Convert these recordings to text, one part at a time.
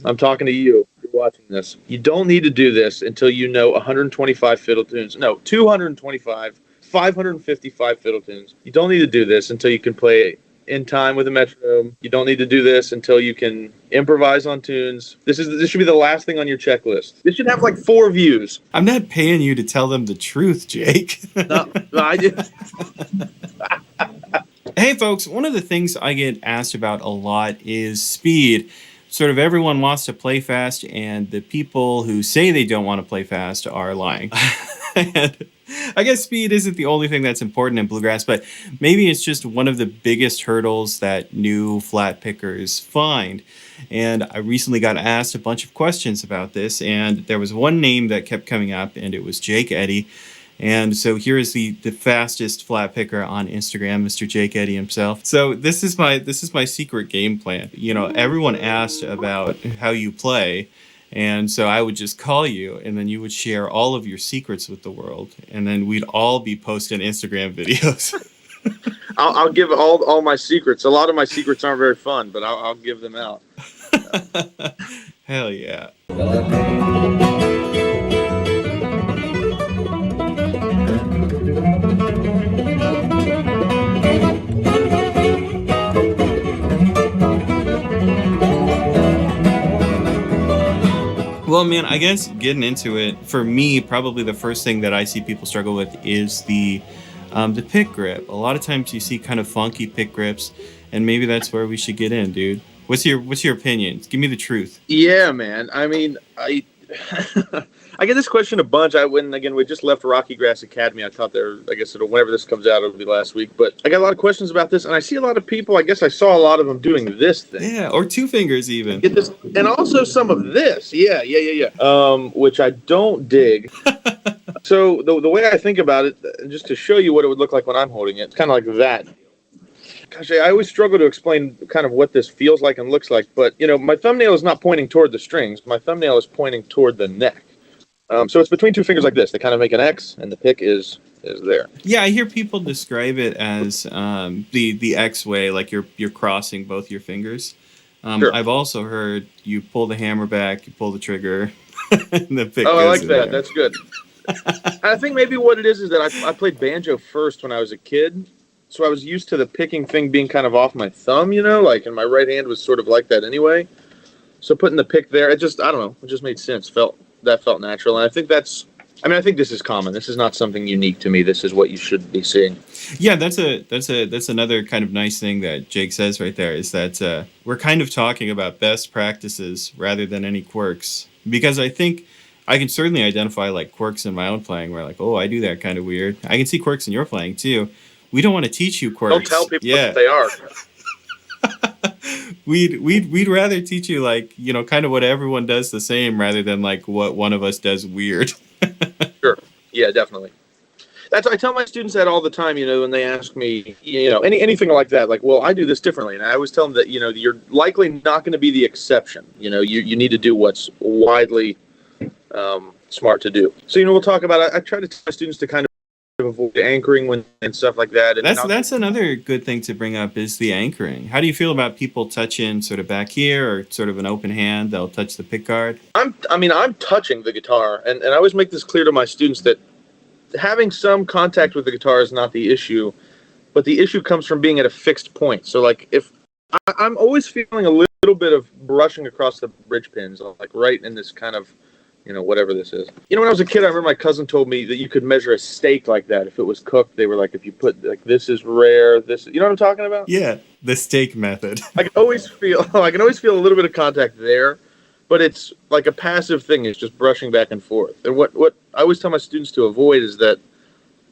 I'm talking to you. You're watching this. You don't need to do this until you know 125 fiddle tunes. No, 225, 555 fiddle tunes. You don't need to do this until you can play in time with a metronome. You don't need to do this until you can improvise on tunes. This should be the last thing on your checklist. This should have like 4 views. I'm not paying you to tell them the truth, Jake. No, I did. Hey, folks, one of the things I get asked about a lot is speed. Sort of everyone wants to play fast, and the people who say they don't want to play fast are lying. And I guess speed isn't the only thing that's important in bluegrass, but maybe it's just one of the biggest hurdles that new flat pickers find. And I recently got asked a bunch of questions about this, and there was one name that kept coming up, and it was Jake Eddy. And so here is the fastest flat picker on Instagram, Mr. Jake Eddy himself. So this is my secret game plan. You know, everyone asked about how you play, and so I would just call you, and then you would share all of your secrets with the world, and then we'd all be posting Instagram videos. I'll give all my secrets. A lot of my secrets aren't very fun, but I'll give them out. Hell yeah. Well, man, I guess getting into it, for me, probably the first thing that I see people struggle with is the pick grip. A lot of times you see kind of funky pick grips, and maybe that's where we should get in, dude. What's your opinion? Give me the truth. Yeah, man. I mean, I get this question a bunch. We just left Rocky Grass Academy. I thought whenever this comes out, it'll be last week. But I got a lot of questions about this, and I see a lot of people. I guess I saw a lot of them doing this thing. Yeah, or 2 fingers even. Get this, and also some of this. Yeah. Which I don't dig. So the way I think about it, just to show you what it would look like when I'm holding it, it's kind of like that. Gosh, I always struggle to explain kind of what this feels like and looks like. But, you know, my thumbnail is not pointing toward the strings. My thumbnail is pointing toward the neck. So it's between 2 fingers like this. They kind of make an X, and the pick is there. Yeah, I hear people describe it as the X way, like you're crossing both your fingers. Sure. I've also heard you pull the hammer back, you pull the trigger, and the pick goes I like in that. there. That's good. I think maybe what it is that I played banjo first when I was a kid. So I was used to the picking thing being kind of off my thumb, you know, and my right hand was sort of like that anyway. So putting the pick there, I don't know, it just made sense. That felt natural. And I think I think this is common. This is not something unique to me. This is what you should be seeing. Yeah, that's another kind of nice thing that Jake says right there, is that we're kind of talking about best practices rather than any quirks. Because I think I can certainly identify like quirks in my own playing where like, oh, I do that kind of weird. I can see quirks in your playing too. We don't want to teach you quirks. Don't tell people what they are. We'd rather teach you like, you know, kind of what everyone does the same rather than like what one of us does weird. Sure. Yeah, definitely. I tell my students that all the time, you know, when they ask me, you know, anything like that, like, well, I do this differently. And I always tell them that, you know, you're likely not going to be the exception. You know, you need to do what's widely smart to do. So, you know, we'll talk about, I try to tell my students to kind of avoid anchoring and stuff like that. And that's another good thing to bring up is the anchoring. How do you feel about people touching sort of back here or sort of an open hand? They'll touch the pick guard. I'm touching the guitar, and I always make this clear to my students that having some contact with the guitar is not the issue, but the issue comes from being at a fixed point. So like if I'm always feeling a little bit of brushing across the bridge pins, like right in this kind of, you know, whatever this is. You know, when I was a kid, I remember my cousin told me that you could measure a steak like that if it was cooked. They were like, if you put like this is rare, this, you know what I'm talking about? Yeah, the steak method. I can always feel a little bit of contact there, but it's like a passive thing. It's just brushing back and forth. And what I always tell my students to avoid is that,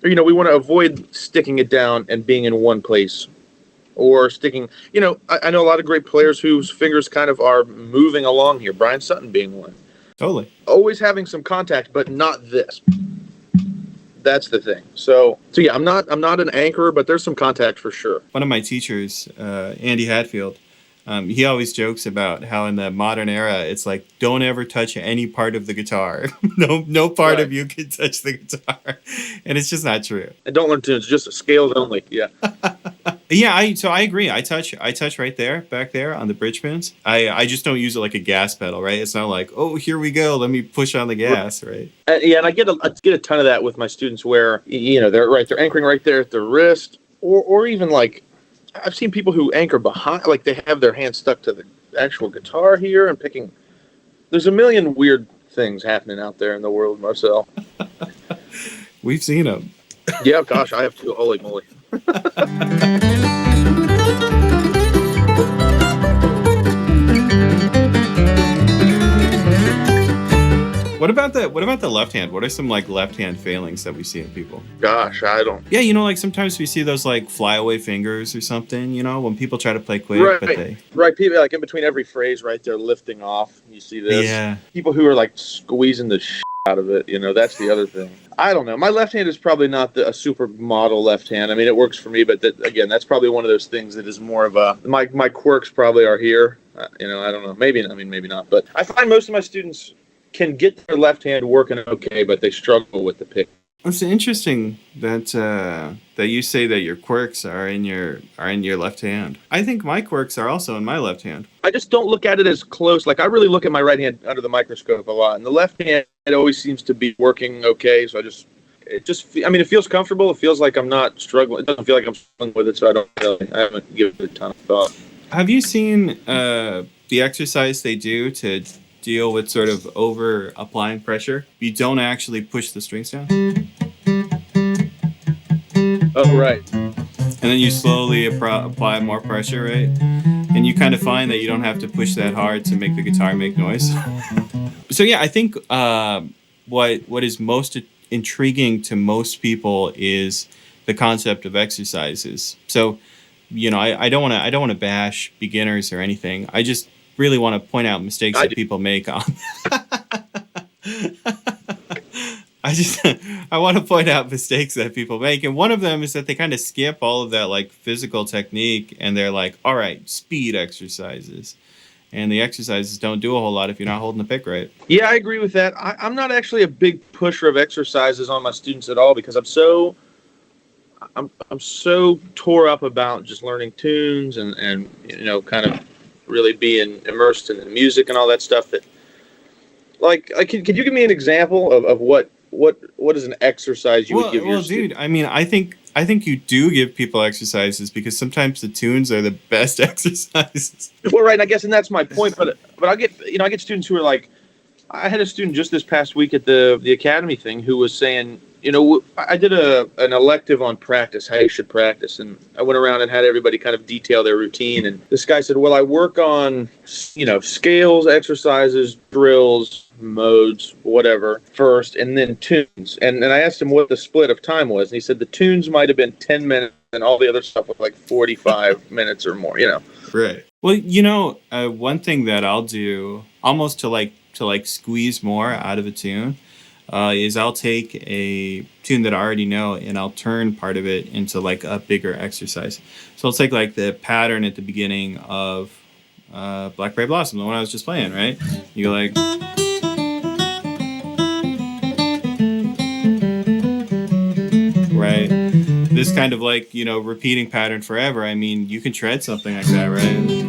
you know, we want to avoid sticking it down and being in one place, or sticking. You know, I know a lot of great players whose fingers kind of are moving along here. Brian Sutton being one. Totally. Always having some contact, but not this. That's the thing. So yeah, I'm not an anchorer, but there's some contact for sure. One of my teachers, Andy Hatfield, he always jokes about how in the modern era, it's like, don't ever touch any part of the guitar. No part of you can touch the guitar. And it's just not true. And don't learn tunes, just scales only. Yeah. Yeah, I agree. I touch right there, back there on the bridge pins. I just don't use it like a gas pedal, right? It's not like, oh, here we go, let me push on the gas, right? Yeah, and I get a ton of that with my students where they're anchoring right there at their wrist, or even like I've seen people who anchor behind, like they have their hand stuck to the actual guitar here and picking. There's a million weird things happening out there in the world, Marcel. We've seen them. Yeah, gosh, I have too. Holy moly. What about the left hand? What are some like left hand failings that we see in people? Gosh, I don't. Yeah, like sometimes we see those like flyaway fingers or something, when people try to play quick, but Right, right. People like in between every phrase, right? They're lifting off. You see this. Yeah. People who are like squeezing the out of it. That's the other thing. I don't know. My left hand is probably not a super model left hand. I mean, it works for me, but that's probably one of those things that is more of a my quirks probably are here. I don't know. Maybe maybe not. But I find most of my students can get their left hand working okay, but they struggle with the pick. It's interesting that that you say that your quirks are in your left hand. I think my quirks are also in my left hand. I just don't look at it as close. Like I really look at my right hand under the microscope a lot, and the left hand it always seems to be working okay. So it feels comfortable. It feels like I'm not struggling. It doesn't feel like I'm struggling with it, so I haven't given it a ton of thought. Have you seen the exercise they do to deal with sort of over applying pressure? You don't actually push the strings down. Oh, right. And then you slowly apply more pressure, right? And you kind of find that you don't have to push that hard to make the guitar make noise. So yeah, I think what is most intriguing to most people is the concept of exercises. So, I don't want to bash beginners or anything. I just really want to point out mistakes that people make on. I want to point out mistakes that people make, and one of them is that they kind of skip all of that like physical technique, and they're like, all right, speed exercises, and the exercises don't do a whole lot if you're not holding the pick right. Yeah, I agree with that. I'm not actually a big pusher of exercises on my students at all because I'm so tore up about just learning tunes and kind of really being immersed in the music and all that stuff that could you give me an example of what is an exercise you would give your student? Dude, I mean, I think you do give people exercises because sometimes the tunes are the best exercises. Well, right, I guess, and that's my point, but I get students who are like, I had a student just this past week at the academy thing who was saying, I did an elective on practice, how you should practice, and I went around and had everybody kind of detail their routine, and this guy said, well, I work on, scales, exercises, drills, modes, whatever, first, and then tunes, and I asked him what the split of time was, and he said the tunes might have been 10 minutes, and all the other stuff was like 45 minutes or more, Right. Well, one thing that I'll do, almost to squeeze more out of a tune, is I'll take a tune that I already know and I'll turn part of it into like a bigger exercise. So I'll take like the pattern at the beginning of Blackberry Blossom, the one I was just playing, right? You go like, right? This kind of like, repeating pattern forever. I mean, you can tread something like that, right?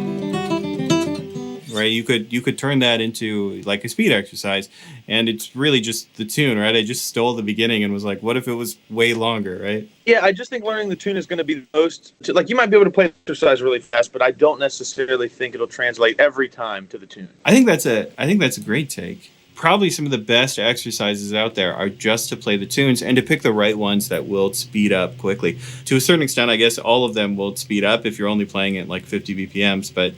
Right, you could turn that into like a speed exercise, and it's really just the tune, right? I just stole the beginning and was like, what if it was way longer, right? Yeah, I just think learning the tune is going to be the most. Like, you might be able to play the exercise really fast, but I don't necessarily think it'll translate every time to the tune. I think that's a great take. Probably some of the best exercises out there are just to play the tunes and to pick the right ones that will speed up quickly. To a certain extent, I guess all of them will speed up if you're only playing at like 50 BPMs, but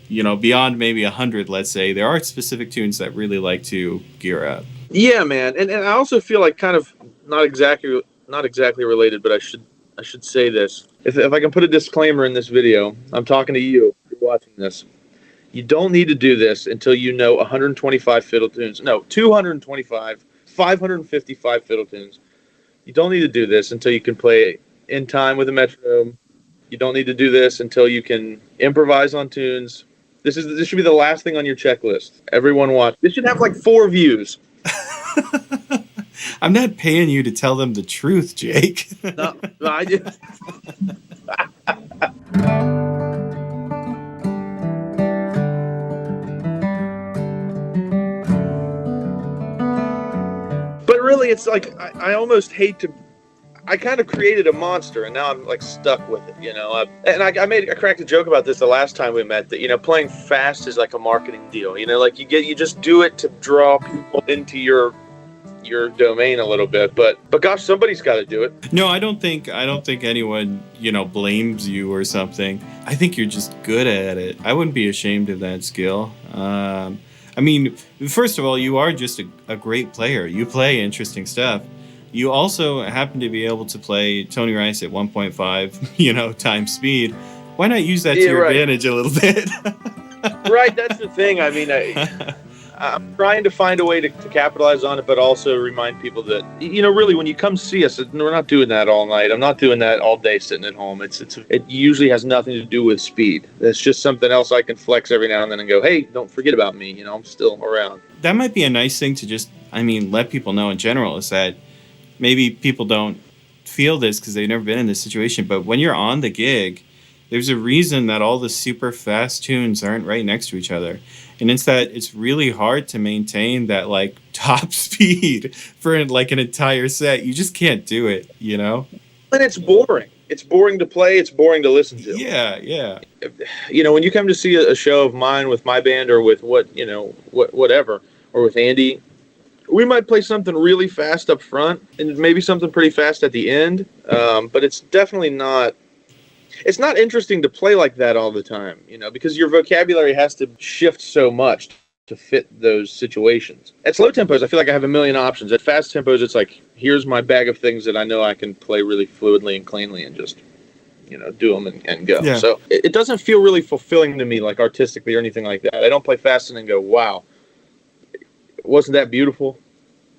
beyond maybe 100, let's say, there are specific tunes that really like to gear up. Yeah, man, and I also feel like kind of not exactly related, but I should say this. If I can put a disclaimer in this video, I'm talking to you. If you're watching this. You don't need to do this until you know 125 fiddle tunes. No, 225, 555 fiddle tunes. You don't need to do this until you can play in time with a metronome. You don't need to do this until you can improvise on tunes. This should be the last thing on your checklist. Everyone watch. This should have like 4 views. I'm not paying you to tell them the truth, Jake. No, I just. honestly, it's like I almost hate to. I kind of created a monster, and now I'm like stuck with it, you know. I cracked a joke about this the last time we met, that, you know, playing fast is like a marketing deal. You know, like you just do it to draw people into your domain a little bit, but gosh, somebody's got to do it. No, I don't think anyone, you know, blames you or something. I think you're just good at it. I wouldn't be ashamed of that skill. I mean, first of all, you are just a great player. You play interesting stuff. You also happen to be able to play Tony Rice at 1.5, you know, times speed. Why not use that to your advantage a little bit? Right, that's the thing. I mean, I'm trying to find a way to capitalize on it, but also remind people that, you know, really, when you come see us, we're not doing that all night. I'm not doing that all day sitting at home. It usually has nothing to do with speed. It's just something else I can flex every now and then and go, hey, don't forget about me. You know, I'm still around. That might be a nice thing to just, I mean, let people know in general, is that maybe people don't feel this because they've never been in this situation. But when you're on the gig, there's a reason that all the super fast tunes aren't right next to each other. And it's that it's really hard to maintain that like top speed for like an entire set. You just can't do it, you know? And it's boring. It's boring to play. It's boring to listen to. Yeah, yeah. You know, when you come to see a show of mine with my band or with whatever, or with Andy, we might play something really fast up front and maybe something pretty fast at the end. But it's definitely not. It's not interesting to play like that all the time, you know, because your vocabulary has to shift so much to fit those situations. At slow tempos, I feel like I have a million options. At fast tempos, it's like, here's my bag of things that I know I can play really fluidly and cleanly and just, you know, do them and go. Yeah. So it doesn't feel really fulfilling to me, like artistically or anything like that. I don't play fast and then go, wow, wasn't that beautiful?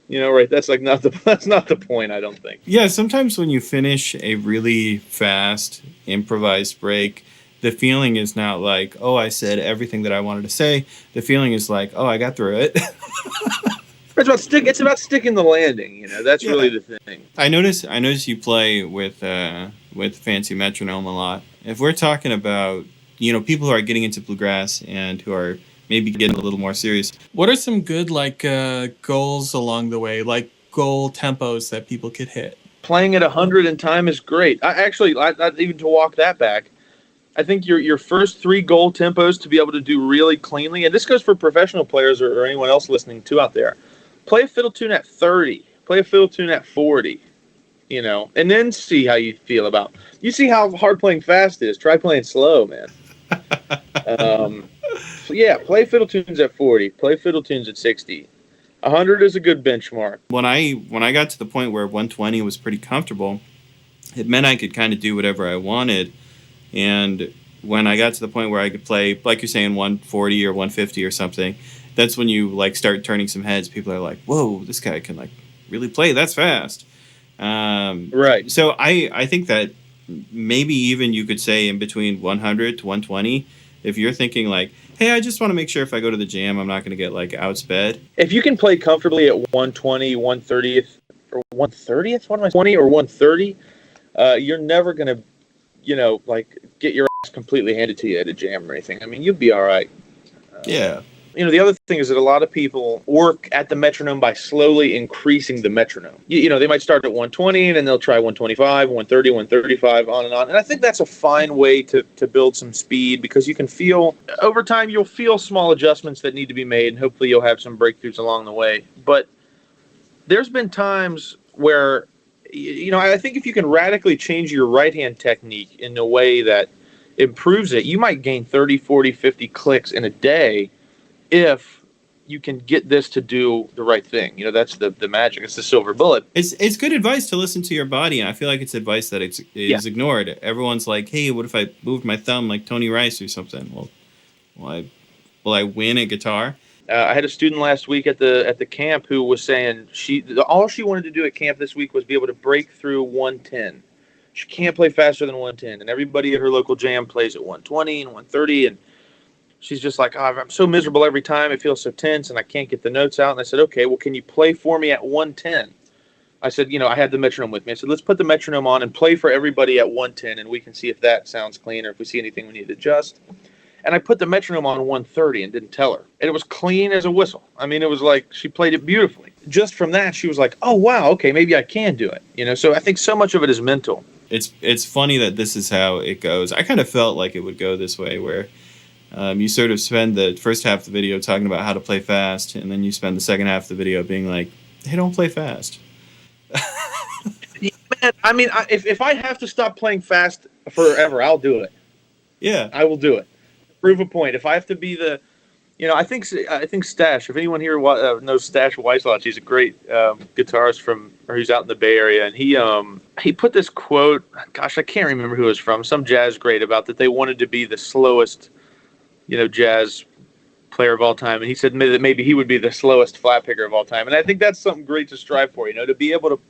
You know, right? That's not the point, I don't think. Yeah, sometimes when you finish a really fast improvised break, the feeling is not like, oh, I said everything that I wanted to say. The feeling is like, oh, I got through it. It's about sticking the landing, you know. That's really the thing. I notice you play with fancy metronome a lot. If we're talking about, you know, people who are getting into bluegrass and who are maybe getting a little more serious, what are some good goals along the way, like goal tempos that people could hit? Playing at 100 in time is great. I even to walk that back, I think your first 3 goal tempos to be able to do really cleanly, and this goes for professional players or anyone else listening too out there. Play a fiddle tune at 30. Play a fiddle tune at 40. You know, and then see how you feel about. You see how hard playing fast is. Try playing slow, man. Yeah, play fiddle tunes at 40. Play fiddle tunes at 60. 100 is a good benchmark. When I got to the point where 120 was pretty comfortable, it meant I could kind of do whatever I wanted. And when I got to the point where I could play, like you're saying, 140 or 150 or something, that's when you like start turning some heads. People are like, whoa, this guy can like really play. That's fast. Right. So I think that maybe even you could say in between 100 to 120, if you're thinking like, hey, I just want to make sure if I go to the jam, I'm not going to get like outsped. If you can play comfortably at 120, 130th, or 130th, what am I, 20 or 130, you're never going to, you know, like get your ass completely handed to you at a jam or anything. I mean, you'll be all right. Yeah. You know, the other thing is that a lot of people work at the metronome by slowly increasing the metronome. You know, they might start at 120 and then they'll try 125, 130, 135, on and on. And I think that's a fine way to build some speed, because you can feel, over time, you'll feel small adjustments that need to be made, and hopefully you'll have some breakthroughs along the way. But there's been times where, you know, I think if you can radically change your right-hand technique in a way that improves it, you might gain 30, 40, 50 clicks in a day if you can get this to do the right thing. You know, that's the magic. It's the silver bullet. It's good advice to listen to your body, and I feel like it's advice that is ignored. Everyone's like, hey, what if I moved my thumb like Tony Rice or something? Well, will I win a guitar? I had a student last week at the camp who was saying all she wanted to do at camp this week was be able to break through 110. She can't play faster than 110, and everybody at her local jam plays at 120 and 130, and she's just like, oh, I'm so miserable every time. It feels so tense, and I can't get the notes out. And I said, okay, well, can you play for me at 110? I said, you know, I had the metronome with me. I said, let's put the metronome on and play for everybody at 110, and we can see if that sounds clean or if we see anything we need to adjust. And I put the metronome on 130 and didn't tell her. And it was clean as a whistle. I mean, it was like she played it beautifully. Just from that, she was like, oh, wow, okay, maybe I can do it. You know, so I think so much of it is mental. It's funny that this is how it goes. I kind of felt like it would go this way, where you sort of spend the first half of the video talking about how to play fast, and then you spend the second half of the video being like, hey, don't play fast. Man, I mean, if I have to stop playing fast forever, I'll do it. Yeah. I will do it. Prove a point. If I have to be the, you know, I think Stash. If anyone here knows Stash Weislotch, he's a great guitarist who's out in the Bay Area, and he put this quote. Gosh, I can't remember who it was from. Some jazz great about that they wanted to be the slowest, you know, jazz player of all time, and he said that maybe he would be the slowest flat picker of all time. And I think that's something great to strive for. You know, to be able to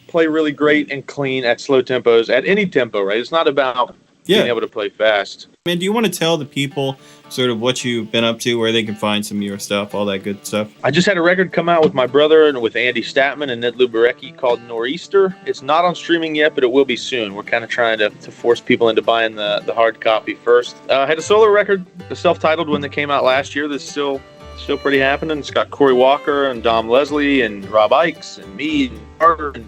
play really great and clean at slow tempos, at any tempo. Right? It's not about being able to play fast. Man, do you want to tell the people sort of what you've been up to, where they can find some of your stuff, all that good stuff? I just had a record come out with my brother and with Andy Statman and Ned Luberecki called Nor'easter. It's not on streaming yet, but it will be soon. We're kind of trying to force people into buying the hard copy first. I had a solo record, the self-titled one that came out last year that's still pretty happening. It's got Corey Walker and Dom Leslie and Rob Ikes and me and Carter and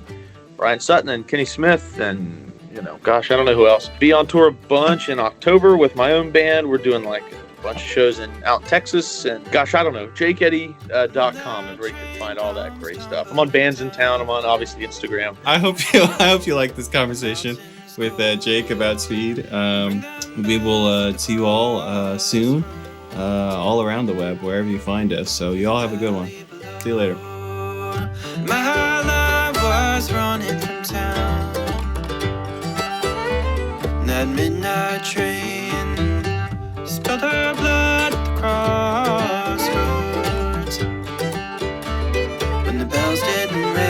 Brian Sutton and Kenny Smith and, you know, gosh, I don't know who else. Be on tour a bunch in October with my own band. We're doing like a bunch of shows out in Texas. And gosh, I don't know. JakeEddy.com is where you can find all that great stuff. I'm on Bands in Town. I'm on, obviously, Instagram. I hope you like this conversation with Jake about speed. We will see you all soon, all around the web, wherever you find us. So you all have a good one. See you later. My love was running from town. That midnight train spilled her blood at the crossroads. When the bells didn't ring,